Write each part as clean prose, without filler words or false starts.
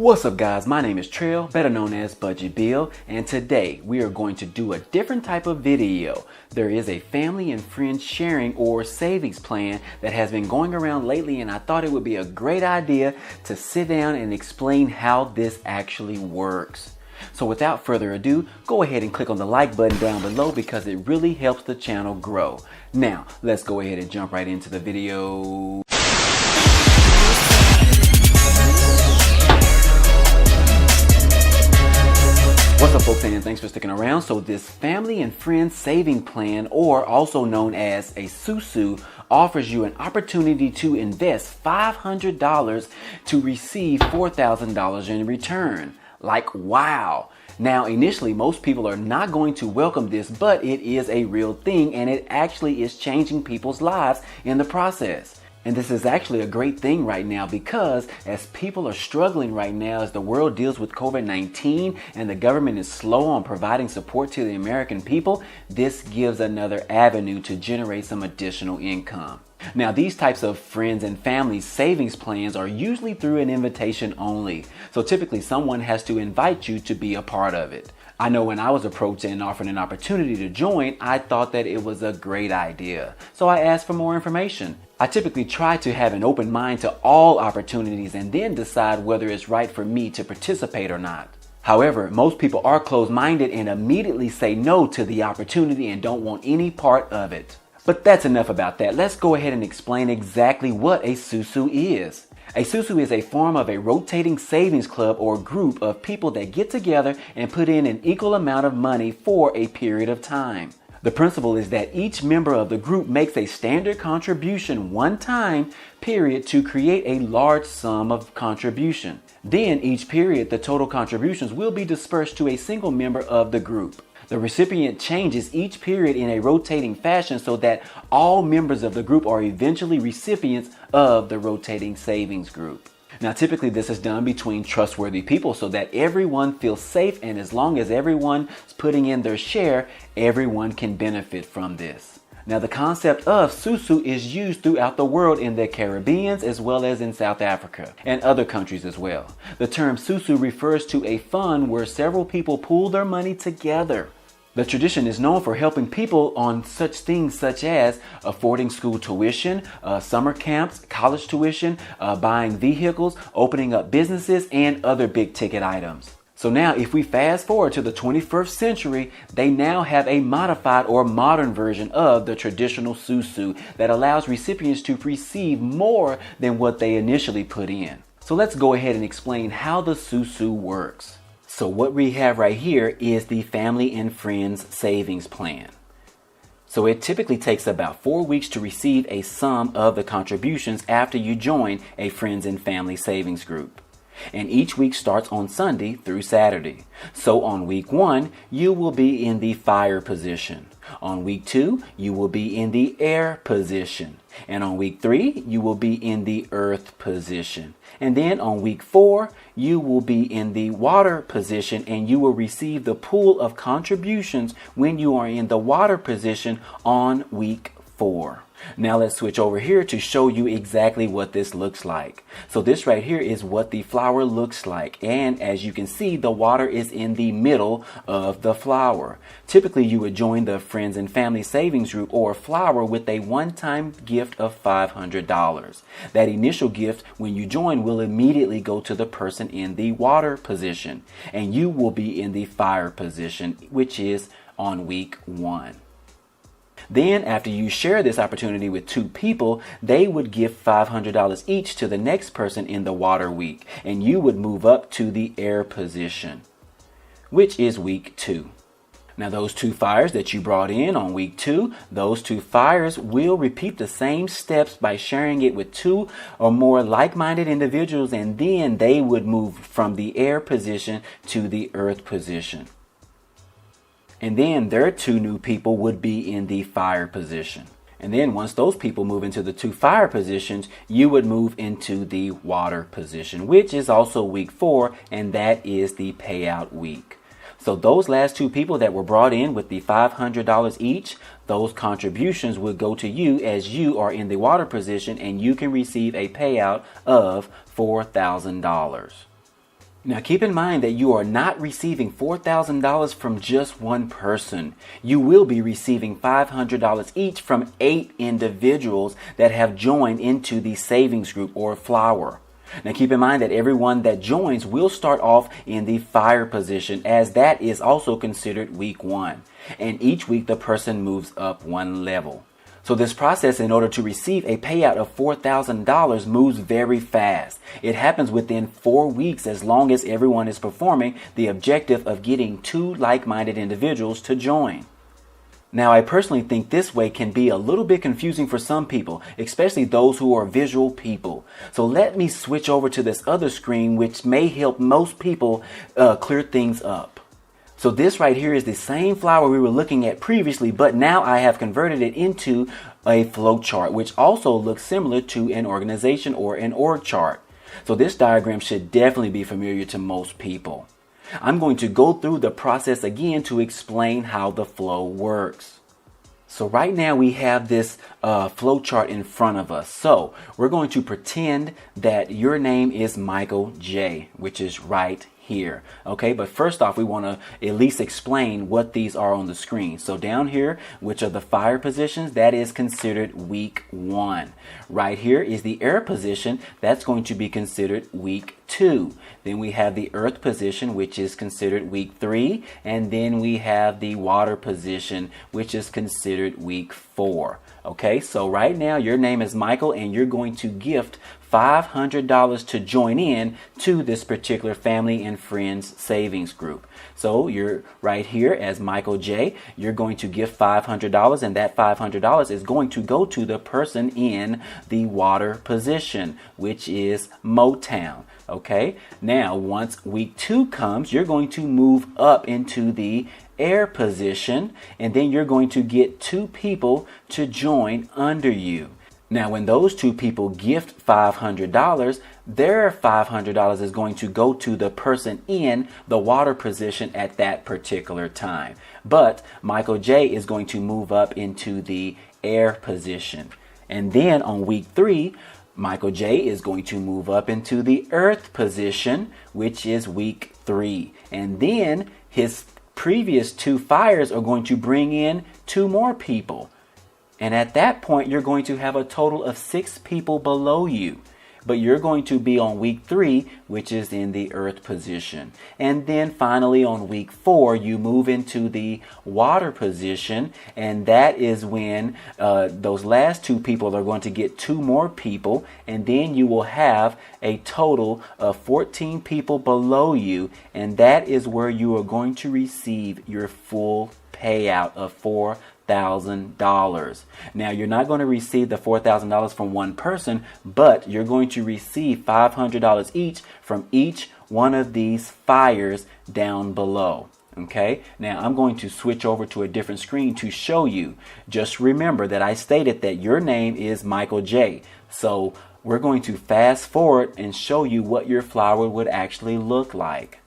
What's up guys, my name is Trail, better known as Budget Bill, and today we are going to do a different type of video. There is a family and friends sharing or savings plan that has been going around lately, and I thought it would be a great idea to sit down and explain how this actually works. So without further ado, go ahead and click on the like button down below because it really helps the channel grow. Now, let's go ahead and jump right into the video. What's up folks, and thanks for sticking around. So this family and friends saving plan, or also known as a SUSU, offers you an opportunity to invest $500 to receive $4,000 in return. Like, wow. Now, initially, most people are not going to welcome this, but it is a real thing, and it actually is changing people's lives in the process. And this is actually a great thing right now because as people are struggling right now, as the world deals with COVID-19 and the government is slow on providing support to the American people, this gives another avenue to generate some additional income. Now, these types of friends and family savings plans are usually through an invitation only. So typically someone has to invite you to be a part of it. I know when I was approached and offered an opportunity to join, I thought that it was a great idea. So I asked for more information. I typically try to have an open mind to all opportunities and then decide whether it's right for me to participate or not. However, most people are closed-minded and immediately say no to the opportunity and don't want any part of it. But that's enough about that. Let's go ahead and explain exactly what a SUSU is. A SUSU is a form of a rotating savings club or group of people that get together and put in an equal amount of money for a period of time. The principle is that each member of the group makes a standard contribution one time period to create a large sum of contribution. Then each period, the total contributions will be dispersed to a single member of the group. The recipient changes each period in a rotating fashion so that all members of the group are eventually recipients of the rotating savings group. Now, typically this is done between trustworthy people so that everyone feels safe, and as long as everyone's putting in their share, everyone can benefit from this. Now, the concept of SUSU is used throughout the world in the Caribbean as well as in South Africa and other countries as well. The term SUSU refers to a fund where several people pool their money together. The tradition is known for helping people on such things such as affording school tuition, summer camps, college tuition, buying vehicles, opening up businesses, and other big ticket items. So now if we fast forward to the 21st century, they now have a modified or modern version of the traditional SUSU that allows recipients to receive more than what they initially put in. So let's go ahead and explain how the SUSU works. So what we have right here is the Family and Friends Savings Plan. So it typically takes about 4 weeks to receive a sum of the contributions after you join a Friends and Family Savings group. And each week starts on Sunday through Saturday. So on week 1, you will be in the fire position. On week 2, you will be in the air position. And on week 3, you will be in the earth position. And then on week 4, you will be in the water position, and you will receive the pool of contributions when you are in the water position on week 4. Now let's switch over here to show you exactly what this looks like. So this right here is what the flower looks like. And as you can see, the water is in the middle of the flower. Typically, you would join the Friends and Family Savings Group or flower with a one-time gift of $500. That initial gift when you join will immediately go to the person in the water position. And you will be in the fire position, which is on week 1. Then after you share this opportunity with 2 people, they would give $500 each to the next person in the water week, and you would move up to the air position, which is week 2. Now those 2 fires that you brought in on week 2, those 2 fires will repeat the same steps by sharing it with 2 or more like-minded individuals, and then they would move from the air position to the earth position. And then their 2 new people would be in the fire position. And then once those people move into the 2 fire positions, you would move into the water position, which is also week 4, and that is the payout week. So those last 2 people that were brought in with the $500 each, those contributions would go to you as you are in the water position, and you can receive a payout of $4,000. Now keep in mind that you are not receiving $4,000 from just one person. You will be receiving $500 each from 8 individuals that have joined into the savings group or flower. Now keep in mind that everyone that joins will start off in the fire position, as that is also considered week 1. And each week the person moves up one level. So this process, in order to receive a payout of $4,000, moves very fast. It happens within 4 weeks, as long as everyone is performing the objective of getting 2 like-minded individuals to join. Now, I personally think this way can be a little bit confusing for some people, especially those who are visual people. So let me switch over to this other screen, which may help most people clear things up. So this right here is the same flower we were looking at previously, but now I have converted it into a flow chart, which also looks similar to an organization or an org chart. So this diagram should definitely be familiar to most people. I'm going to go through the process again to explain how the flow works. So right now we have this flow chart in front of us. So we're going to pretend that your name is Michael J, which is right here. Okay, but first off, we want to at least explain what these are on the screen. So down here, which are the fire positions, that is considered week 1. Right here is the air position. That's going to be considered week 2. Then we have the earth position, which is considered week 3. And then we have the water position, which is considered week 4. Okay, so right now your name is Michael and you're going to gift $500 to join in to this particular family and friends savings group. So you're right here as Michael J. You're going to give $500, and that $500 is going to go to the person in the water position, which is Motown. Okay, now once week 2 comes, you're going to move up into the air position, and then you're going to get 2 people to join under you. Now, when those 2 people gift $500, their $500 is going to go to the person in the water position at that particular time. But Michael J is going to move up into the air position. And then on week 3, Michael J is going to move up into the earth position, which is week 3. And then his previous 2 fires are going to bring in 2 more people. And at that point, you're going to have a total of 6 people below you. But you're going to be on week 3, which is in the earth position. And then finally on week 4, you move into the water position. And that is when those last 2 people are going to get 2 more people. And then you will have a total of 14 people below you. And that is where you are going to receive your full payout of $4,000. Now, you're not going to receive the $4,000 from one person, but you're going to receive $500 each from each one of these fires down below. Okay, now I'm going to switch over to a different screen to show you. Just remember that I stated that your name is Michael J. So we're going to fast forward and show you what your flower would actually look like.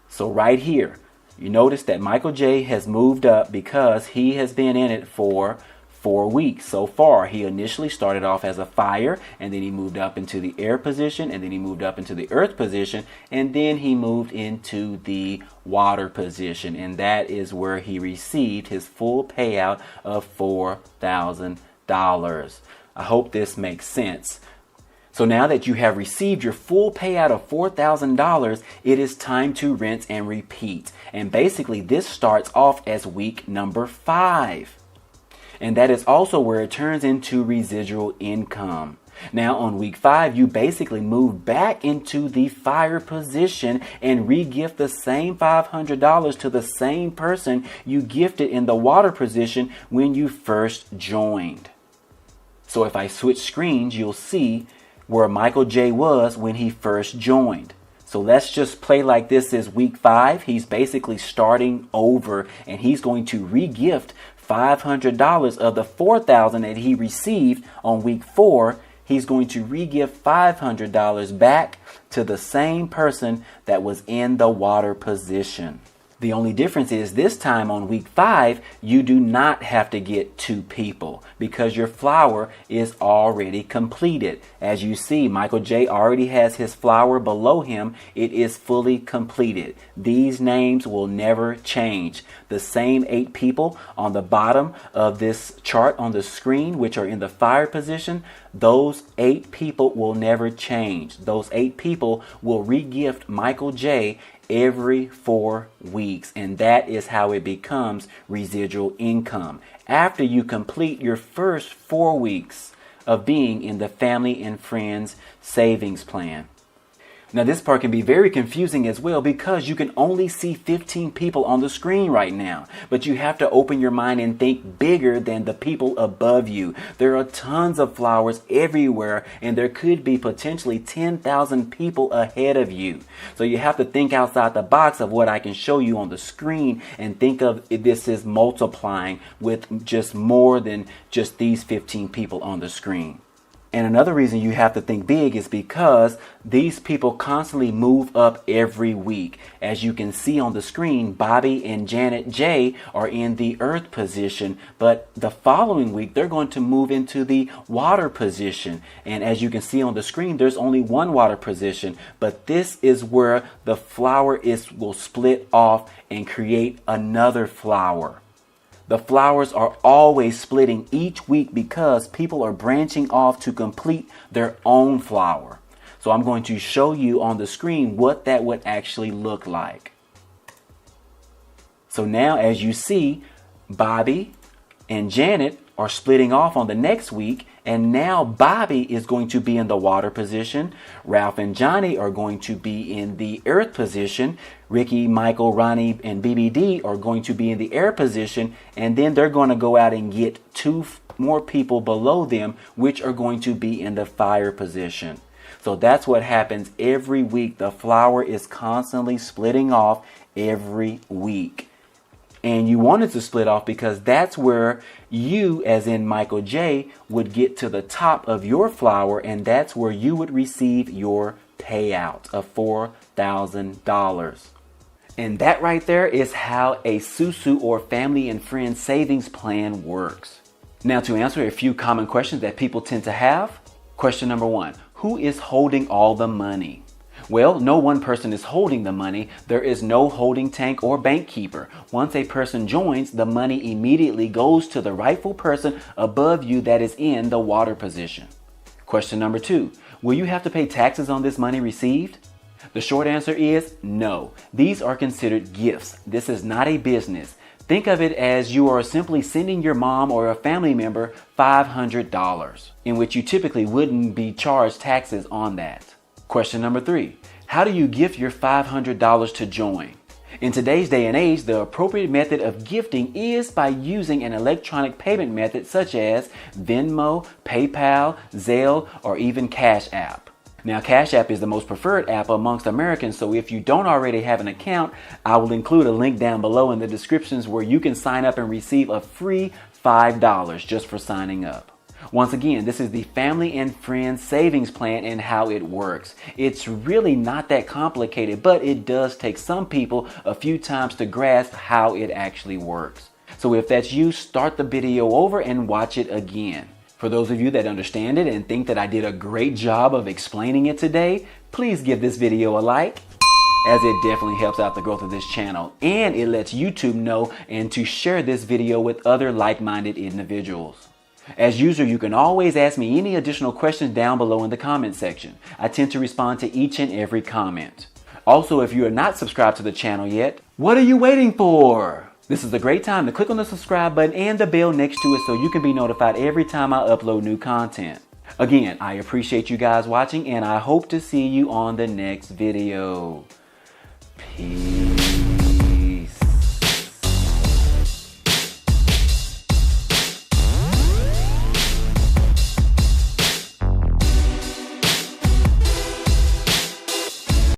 So right here, you notice that Michael J has moved up because he has been in it for 4 weeks so far. He initially started off as a fire, and then he moved up into the air position, and then he moved up into the earth position, and then he moved into the water position, and that is where he received his full payout of $4,000. I hope this makes sense. So now that you have received your full payout of $4,000, it is time to rinse and repeat. And basically this starts off as week number 5. And that is also where it turns into residual income. Now on week 5, you basically move back into the fire position and re-gift the same $500 to the same person you gifted in the water position when you first joined. So if I switch screens, you'll see where Michael J was when he first joined. So let's just play like this is week 5. He's basically starting over, and he's going to re-gift $500 of the $4,000 that he received on week 4. He's going to re-gift $500 back to the same person that was in the water position. The only difference is this time on week 5, you do not have to get 2 people because your flower is already completed. As you see, Michael J already has his flower below him. It is fully completed. These names will never change. The same 8 people on the bottom of this chart on the screen, which are in the fire position, those 8 people will never change. Those 8 people will re-gift Michael J every 4 weeks, and that is how it becomes residual income. After you complete your first 4 weeks of being in the Family and Friends Savings Plan. Now this part can be very confusing as well because you can only see 15 people on the screen right now. But you have to open your mind and think bigger than the people above you. There are tons of flowers everywhere and there could be potentially 10,000 people ahead of you. So you have to think outside the box of what I can show you on the screen and think of this as multiplying with just more than just these 15 people on the screen. And another reason you have to think big is because these people constantly move up every week. As you can see on the screen, Bobby and Janet J are in the earth position, but the following week they're going to move into the water position. And as you can see on the screen, there's only one water position, but this is where the flower will split off and create another flower. The flowers are always splitting each week because people are branching off to complete their own flower. So I'm going to show you on the screen what that would actually look like. So now as you see, Bobby and Janet are splitting off on the next week, and now Bobby is going to be in the water position. Ralph and Johnny are going to be in the earth position. Ricky, Michael, Ronnie, and BBD are going to be in the air position, and then they're going to go out and get 2 more people below them, which are going to be in the fire position. So that's what happens every week. The flower is constantly splitting off every week. And you want it to split off because that's where you, as in Michael J, would get to the top of your flower, and that's where you would receive your payout of $4,000. And that right there is how a SUSU or Family and Friends Savings Plan works. Now to answer a few common questions that people tend to have. Question number 1, who is holding all the money? Well, no one person is holding the money. There is no holding tank or bank keeper. Once a person joins, the money immediately goes to the rightful person above you that is in the water position. Question number 2, will you have to pay taxes on this money received? The short answer is no. These are considered gifts. This is not a business. Think of it as you are simply sending your mom or a family member $500, in which you typically wouldn't be charged taxes on that. Question number 3, how do you gift your $500 to join? In today's day and age, the appropriate method of gifting is by using an electronic payment method such as Venmo, PayPal, Zelle, or even Cash App. Now, Cash App is the most preferred app amongst Americans, so if you don't already have an account, I will include a link down below in the descriptions where you can sign up and receive a free $5 just for signing up. Once again, this is the Family and Friends Savings Plan and how it works. It's really not that complicated, but it does take some people a few times to grasp how it actually works. So if that's you, start the video over and watch it again. For those of you that understand it and think that I did a great job of explaining it today, please give this video a like, as it definitely helps out the growth of this channel, and it lets YouTube know and to share this video with other like-minded individuals. As usual, you can always ask me any additional questions down below in the comment section. I tend to respond to each and every comment. Also, if you are not subscribed to the channel yet, what are you waiting for? This is a great time to click on the subscribe button and the bell next to it so you can be notified every time I upload new content. Again, I appreciate you guys watching and I hope to see you on the next video. Peace.